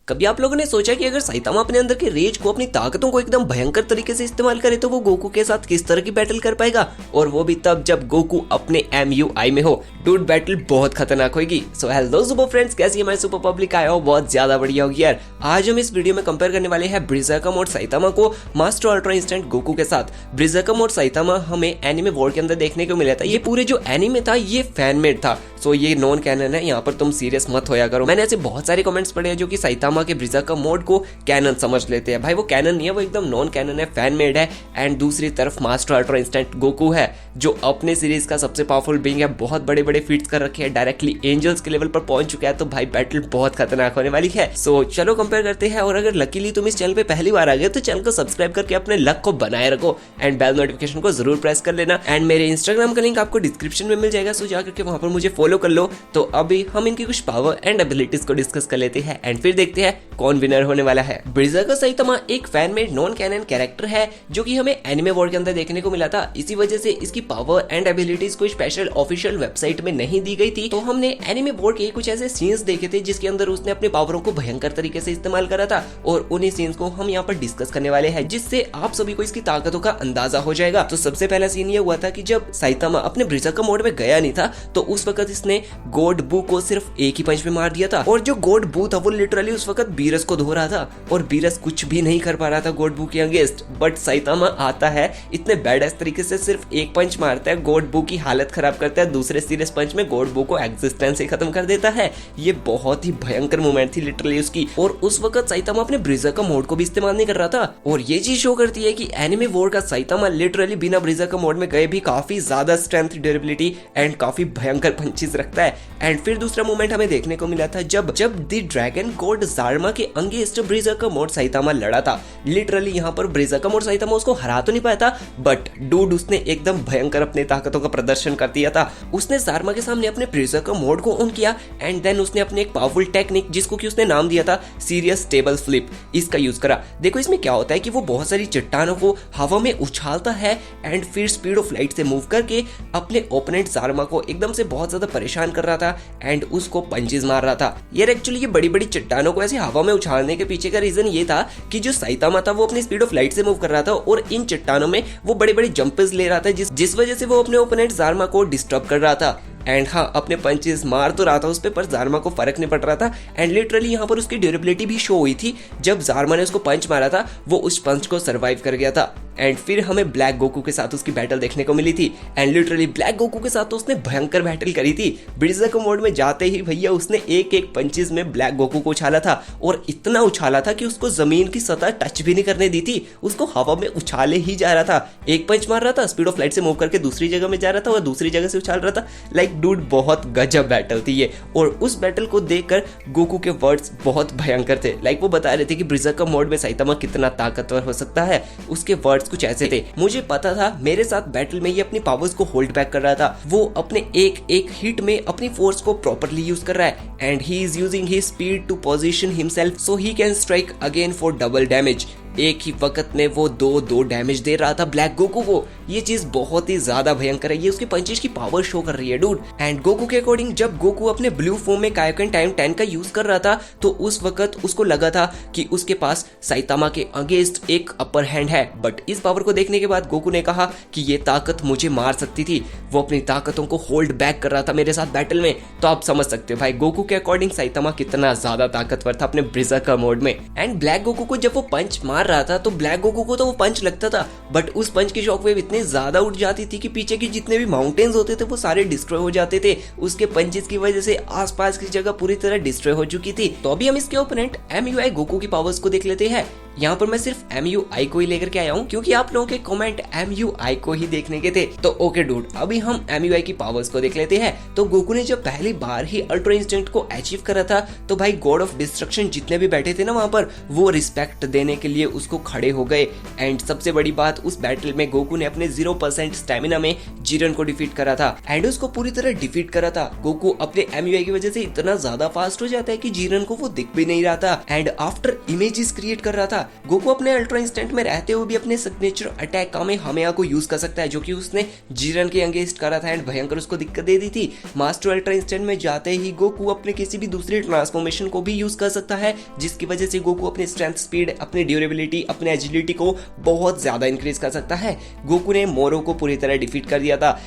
कभी आप लोगों ने सोचा कि अगर साइतामा अपने अंदर के रेज को, अपनी ताकतों को एकदम भयंकर तरीके से इस्तेमाल करे तो वो गोकू के साथ किस तरह की बैटल कर पाएगा, और वो भी तब जब गोकू अपने MUI में हो। डूड बैटल बहुत खतरनाक होगी। सो हेलो सुपर फ्रेंड्स, कैसी है हमारी सुपर पब्लिक? आया हो बहुत ज्यादा बढ़िया होगी यार। आज हम इस वीडियो में कंपेयर करने वाले हैं ब्रिज़ाकम और साइतामा को मास्टर अल्ट्रा इंस्टेंट गोकू के साथ। ब्रिज़ाकम और साइतामा हमें एनिमे वर्ल्ड के अंदर देखने को मिला था। ये पूरे जो एनिमे था ये फैन मेड था, सो ये नॉन कैनन है। यहाँ पर तुम सीरियस मत होया करो। मैंने ऐसे बहुत सारे कमेंट्स पढ़े हैं जो कि साइतामा के ब्रिज़ाकम मोड को कैनन समझ लेते हैं। भाई वो कैनन नहीं है, वो एकदम नॉन कैनन है, फैन मेड है। एंड दूसरी तरफ मास्टर अल्ट्रा इंस्टेंट गोकू है जो अपने सीरीज का सबसे पावरफुल बीइंग है, बहुत बड़े बड़े फीट्स कर रखे हैं, डायरेक्टली एंजल्स के लेवल पर पहुंच चुका है। तो भाई बैटल बहुत खतरनाक होने वाली है। सो चलो कंपेयर करते हैं। और अगर लकीली तुम इस चैनल पे पहली बार आ गए तो चैनल को सब्सक्राइब करके अपने लक को बनाए रखो एंड बेल नोटिफिकेशन को जरूर प्रेस कर लेना। एंड मेरे इंस्टाग्राम का लिंक आपको डिस्क्रिप्शन में मिल जाएगा, सो जाकर के वहां पर मुझे फॉलो कर लो। तो अभी हम इनकी कुछ पावर एंड एबिलिटीज को डिस्कस कर लेते हैं एंड फिर देखते हैं कौन विनर होने वाला है। ब्रिज़ाकम साइतामा एक fan made non canon character है जो कि हमें एनिमे वर्ल्ड के अंदर देखने को मिला था। इसी वजह से इसकी पावर एंड एबिलिटीज कोई स्पेशल ऑफिशियल वेबसाइट में नहीं दी गई थी। तो हमने एनिमे वर्ल्ड के कुछ ऐसे सीन्स देखे थे जिसके अंदर उसने अपने पावरों को भयंकर तरीके से इस्तेमाल करा था, और उन्हीं सीन्स को हम यहाँ पर डिस्कस करने वाले हैं, जिससे आप सभी को इसकी ताकतों का अंदाजा हो जाएगा। तो सबसे पहला सीन ये हुआ था कि जब साइतामा अपने ब्रिज़ाकम मोड में गया नहीं था तो उस वक्त इसने गॉड बू को सिर्फ एक ही पंच में मार दिया था। और जो गॉड बू था वो लिटरली उस वक्त बीरस को धो रहा था, और बीरस कुछ भी नहीं कर पा रहा था गॉड बू के अगेंस्ट। बट साइतामा आता है इतने बैड तरीके से, सिर्फ एक पंच मारता है, गॉड बू की हालत खराब करता है, दूसरे सीरियस पंच में गॉड बू को एग्जिस्टेंस से खत्म कर देता है। ये बहुत ही भयंकर मोमेंट थी लिटरली उसकी। और उस वक्त साइतामा अपने ब्रिज़ाकम मोड को भी इस्तेमाल नहीं कर रहा था। और ये चीज शो करती है कि एनिमे वर्ल्ड का साइतामा लिटरली बिना ब्रिज़ाकम मोड में गए भी काफी ज्यादा स्ट्रेंथ, ड्यूरेबिलिटी एंड काफी भयंकर पंचेस रखता है। एंड फिर दूसरा मोमेंट हमें देखने को मिला था जब द ड्रैगन गॉड ज़ार्मा के अगेंस्ट ब्रिज़ाकम और साइतामा लड़ा था। लिटरली यहाँ पर ब्रिज़ाकम और साइतामा उसको हरा तो नहीं पाया था, बट डूड उसने एकदम भयंकर अपने ताकतों का प्रदर्शन कर दिया था। उसने ज़ार्मा के सामने अपने ब्रिज़ाकम मोड को ऑन किया एंड देन उसने अपने एक पावरफुल टेक्निक जिसको कि उसने नाम दिया था सीरियस टेबल फ्लिप, इसका यूज करा। देखो इसमें क्या होता है कि वो बहुत सारी चट्टानों को हवा में उछालता है एंड फिर स्पीड ऑफ लाइट से मूव करके अपने ओपोनेंट ज़ार्मा को एकदम से बहुत ज्यादा परेशान कर रहा था एंड उसको पंचेस मार रहा था। यार एक्चुअली ये बड़ी बड़ी चट्टानों को ऐसे हवा में उछालने के पीछे का रीजन ये था कि जो साइतामा था वो अपनी स्पीड ऑफ लाइट से मूव कर रहा था और इन चट्टानों में वो बड़े बड़े जंप्स ले रहा था, जिस वजह से वो अपने ओपोनेंट ज़ार्मा को डिस्टर्ब कर रहा था। एंड हाँ, अपने पंचेस मार तो रहा था उस पर ज़ार्मा को फर्क नहीं पड़ रहा था। एंड लिटरली यहाँ पर उसकी ड्यूरेबिलिटी भी शो हुई थी। जब ज़ार्मा ने उसको पंच मारा था वो उस पंच को सरवाइव कर गया था। एंड फिर हमें ब्लैक गोकू के साथ उसकी बैटल देखने को मिली थी। एंड लिटरली ब्लैक गोकू के साथ तो उसने भयंकर बैटल करी थी। ब्रिज़ाकम मोड में जाते ही भैया उसने एक एक पंचेस में ब्लैक गोकू को उछाला था, और इतना उछाला था कि उसको जमीन की सतह टच भी नहीं करने दी थी, उसको हवा में उछाले ही जा रहा था। एक पंच मार रहा था, स्पीड ऑफ लाइट से मूव करके दूसरी जगह में जा रहा था और दूसरी जगह से उछाल रहा था। लाइक डूड बहुत गजब बैटल थी ये। और उस बैटल को देखकर गोकू के वर्ड्स बहुत भयंकर थे। लाइक वो बता रहे थे कि ब्रिज़ाकम मोड में साइतामा कितना ताकतवर हो सकता है। उसके वर्ड्स कुछ ऐसे थे, मुझे पता था मेरे साथ बैटल में ये अपनी पावर्स को होल्ड बैक कर रहा था, वो अपने एक एक हिट में अपनी फोर्स को प्रॉपर्ली यूज कर रहा है and he is using his speed to position himself so he can strike again for double damage. एक ही वक्त में वो दो डैमेज दे रहा था ब्लैक गोकू को। ये चीज बहुत ही ज्यादा भयंकर है, ये उसकी पंचेस की पावर शो कर रही है डूड। एंड गोकू के अकॉर्डिंग जब गोकू अपने ब्लू फॉर्म में कायोकेन टाइम 10 का यूज कर रहा था तो उस वक्त उसको लगा था कि उसके पास साइतामा के अगेंस्ट एक अपर हैंड है। बट इस पावर को देखने के बाद गोकू ने कहा कि ये ताकत मुझे मार सकती थी। वो अपनी ताकतों को होल्ड बैक कर रहा था मेरे साथ बैटल में। तो आप समझ सकते हो भाई गोकू के अकॉर्डिंग साइतामा कितना ज्यादा ताकतवर था अपने ब्रिज़ाकम मोड में। एंड ब्लैक गोकू को जब वो पंच मार रहा था तो ब्लैक गोकू को तो वो पंच लगता था, बट उस पंच की शॉकवेव इतनी ज्यादा उठ जाती थी कि पीछे की जितने भी माउंटेन्स होते थे वो सारे डिस्ट्रॉय हो जाते थे। उसके पंचेस की वजह से आसपास की जगह पूरी तरह डिस्ट्रॉय हो चुकी थी। तो अभी हम इसके ओपोनेंट MUI गोकू की पावर्स को देख लेते हैं। यहाँ पर मैं सिर्फ MUI को ही लेकर के आया हूँ क्योंकि आप लोगों के कमेंट MUI को ही देखने के थे। तो ओके डूड, अभी हम MUI की पावर्स को देख लेते हैं। तो गोकू ने जब पहली बार ही अल्ट्रा इंस्टेंट को अचीव करा था तो भाई गॉड ऑफ डिस्ट्रक्शन जितने भी बैठे थे ना वहां पर, वो रिस्पेक्ट देने के लिए उसको खड़े हो गए। एंड सबसे बड़ी बात, उस बैटल में गोकू ने अपने 0% स्टेमिना में जीरन को डिफीट करा था एंड उसको पूरी तरह डिफीट करा था। गोकू अपने MUI की वजह से इतना ज्यादा फास्ट हो जाता है कि जीरन को वो दिख भी नहीं रहा था एंड आफ्टर इमेजेस क्रिएट कर रहा था गोकू अपने अल्ट्रा इंस्टेंट में रहते हुए भी अपने सिग्नेचर अटैक कामेहामेहा को यूज कर सकता है, जो कि उसने जीरन के अगेंस्ट करा था एंड भयंकर उसको दिक्कत दे दी थी। मास्टर अल्ट्रा इंस्टेंट में जाते ही गोकू अपने किसी भी दूसरे ट्रांसफॉर्मेशन को भी यूज कर सकता है, जिसकी वजह से गोकू अपनी स्ट्रेंथ, स्पीड, अपनी ड्यूरेबिलिटी, अपने एजिलिटी को बहुत ज्यादा इंक्रीज कर सकता है। गोकू ने मोरो को पूरी तरह डिफीट कर दिया था।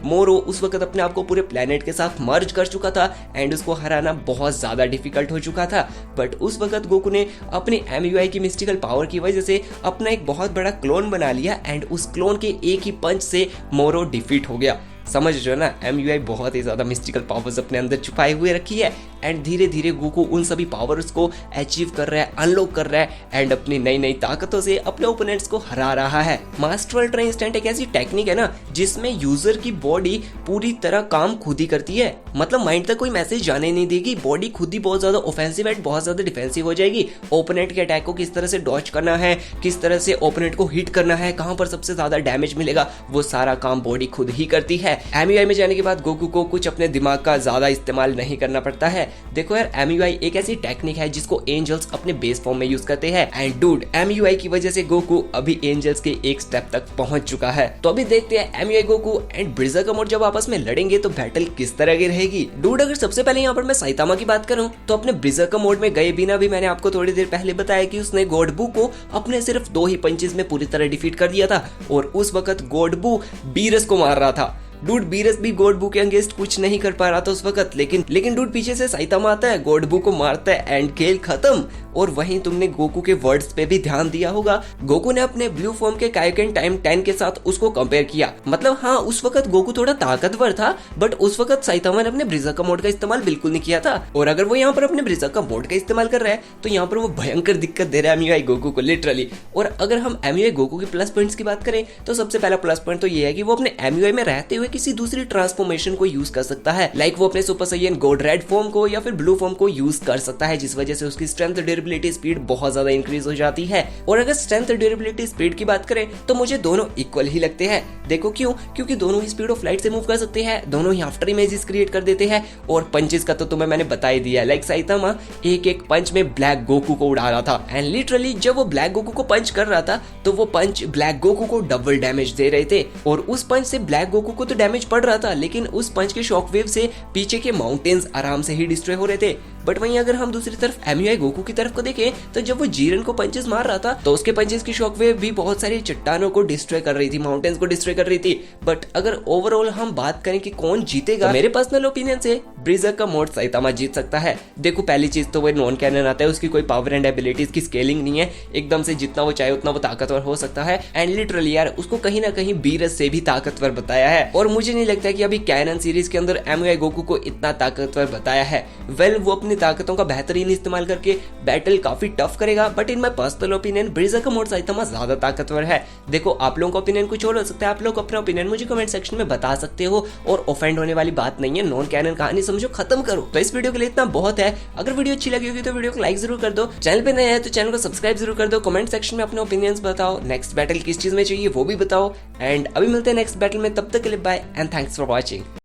मोरो उस वक्त अपने आप को पूरे प्लेनेट के साथ मर्ज कर चुका था एंड उसको हराना बहुत ज्यादा डिफिकल्ट हो चुका था। बट उस वक्त गोकू ने अपने MUI की मिस्टिकल पावर की वजह से अपना एक बहुत बड़ा क्लोन बना लिया एंड उस क्लोन के एक ही पंच से मोरो डिफीट हो गया। समझ रहे हो ना, MUI बहुत ही ज्यादा मिस्टिकल पावर्स अपने अंदर छुपाए हुए रखी है एंड धीरे धीरे गोकू उन सभी पावर्स को अचीव कर रहा है, अनलॉक कर रहा है एंड अपनी नई नई ताकतों से अपने ओपोनेंट्स को हरा रहा है। मास्टर अल्ट्रा इंस्टेंट एक ऐसी टेक्निक है ना जिसमें यूजर की बॉडी पूरी तरह काम खुद ही करती है, मतलब माइंड तक कोई मैसेज जाने नहीं देगी, बॉडी खुद ही बहुत ज्यादा ऑफेंसिव एंड बहुत ज्यादा डिफेंसिव हो जाएगी। ओपोनेंट के अटैक को किस तरह से डॉज करना है, किस तरह से ओपोनेंट को हिट करना है, कहां पर सबसे ज्यादा डैमेज मिलेगा, वो सारा काम बॉडी खुद ही करती है। MUI में जाने के बाद गोकू को कुछ अपने दिमाग का ज्यादा इस्तेमाल नहीं करना पड़ता है। देखो यार, MUI एक ऐसी टेक्निक है जिसको एंजल्स अपने बेस फॉर्म में यूज करते हैं एंड डूड MUI की वजह से गोकू अभी एंजल्स के एक स्टेप तक पहुंच चुका है। तो अभी देखते हैं MUI Goku and Breezer mode जब आपस में लड़ेंगे तो बैटल किस तरह की रहेगी। डूड अगर सबसे पहले यहाँ पर मैं साइतामा की बात करूं तो अपने ब्रिजर मोड में गए बिना भी मैंने आपको थोड़ी देर पहले बताया कि उसने गोडबू को अपने सिर्फ 2 ही पंचेस में पूरी तरह डिफीट कर दिया था और उस वक्त गोडबू बीरस को मार रहा था। डूड बीरस भी गोडबू के अगेंस्ट कुछ नहीं कर पा रहा था उस वक्त, लेकिन डूड पीछे से साइतामा आता है, गोडबू को मारता है एंड खेल खत्म। और वहीं तुमने गोकू के वर्ड्स पे भी ध्यान दिया होगा, गोकू ने अपने ब्लू फॉर्म के कायोकेन टाइम 10 के साथ उसको कंपेयर किया। मतलब हाँ, उस वक्त गोकू थोड़ा ताकतवर था बट उस वक्त साइतामा ने अपने ब्रिजर मोड का इस्तेमाल बिल्कुल नहीं किया था और अगर वो यहाँ पर अपने ब्रिजर मोड का इस्तेमाल कर रहा है तो यहाँ पर वो भयंकर दिक्कत दे रहा है MUI गोकू को लिटरली। और अगर हम MUI गोकू के प्लस पॉइंट्स की बात करें तो सबसे पहला प्लस पॉइंट तो ये है कि वो अपने MUI में रहते हुए किसी दूसरी ट्रांसफॉर्मेशन को यूज कर सकता है, लाइक वो अपने सुपर साइयन गोड रेड फॉर्म को या फिर ब्लू फॉर्म को यूज कर सकता है, जिस वजह से उसकी स्ट्रेंथ, ड्यूरेबिलिटी, स्पीड बहुत ज्यादा इंक्रीज हो जाती है। और अगर स्ट्रेंथ, ड्यूरेबिलिटी, स्पीड की बात करें तो मुझे दोनों इक्वल ही लगते हैं। देखो क्यों? क्योंकि दोनों ही स्पीड ऑफ लाइट से मूव कर सकते हैं, दोनों ही आफ्टर इमेजेस क्रिएट कर देते हैं और पंचेस का तो तुम्हें मैंने बता ही दिया, लाइक साइतामा एक एक पंच में ब्लैक गोकू को उड़ा रहा था एंड लिटरली जब वो ब्लैक गोकू को पंच कर रहा था तो वो पंच ब्लैक गोकू को डबल डैमेज दे रहे थे और उस पंच से ब्लैक गोकू को तो डैमेज पड़ रहा था लेकिन उस पंच के शॉक वेव से पीछे के माउंटेन्स आराम से ही डिस्ट्रॉय हो रहे थे। बट वहीं अगर हम दूसरी तरफ MUI गोकू की तरफ को देखें तो जब वो जीरन को पंचेस मार रहा था तो उसके पंचेस की शॉक वेव भी बहुत सारी चट्टानों को डिस्ट्रॉय कर रही थी, माउंटेन्स को डिस्ट्रॉय कर रही थी। बट अगर ओवरऑल हम बात करें कि कौन जीतेगा, तो मेरे पर्सनल ओपिनियन से ब्रिजर का मोड साइतामा जीत सकता है। देखो पहली चीज तो वो नॉन कैनन आता है, उसकी कोई पावर एंड एबिलिटीज की स्केलिंग नहीं है, एकदम से जितना वो चाहे उतना वो ताकतवर हो सकता है एंड लिटरली यार उसको कहीं ना कहीं बीरस से भी ताकतवर बताया है और मुझे नहीं लगता कि अभी कैनन सीरीज के अंदर MUI गोकू को इतना ताकतवर बताया है। वो अपनी ताकतों का बेहतरीन इस्तेमाल करके बैटल काफी टफ करेगा but in my personal opinion Breezer का मोड साइतामा ज्यादा ताकतवर है। देखो आप लोगों का ओपिनियन कुछ और हो सकता है, आप लोग अपना ओपिनियन मुझे कमेंट सेक्शन में बता सकते हो और ऑफेंड होने वाली बात नहीं है, नॉन कैनन कहानी समझो खत्म करो। तो इस वीडियो के लिए इतना बहुत है, अगर वीडियो अच्छी लगी होगी तो वीडियो को लाइक जरूर कर दो, चैनल पे नए हैं तो चैनल को सब्सक्राइब जरूर कर दो, कमेंट सेक्शन में अपने ओपिनियंस बताओ, नेक्स्ट बैटल किस चीज में चाहिए वो भी बताओ एंड अभी मिलते हैं नेक्स्ट बैटल में, तब तक के लिए bye and thanks for watching.